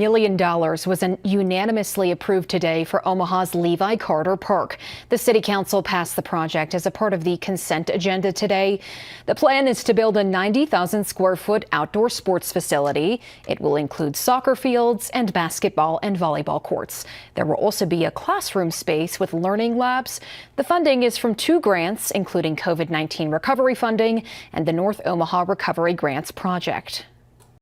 million was unanimously approved today for Omaha's Levi Carter Park. The City Council passed the project as a part of the consent agenda today. The plan is to build a 90,000 square foot outdoor sports facility. It will include soccer fields and basketball and volleyball courts. There will also be a classroom space with learning labs. The funding is from 2 grants, including COVID-19 recovery funding and the North Omaha Recovery Grants Project.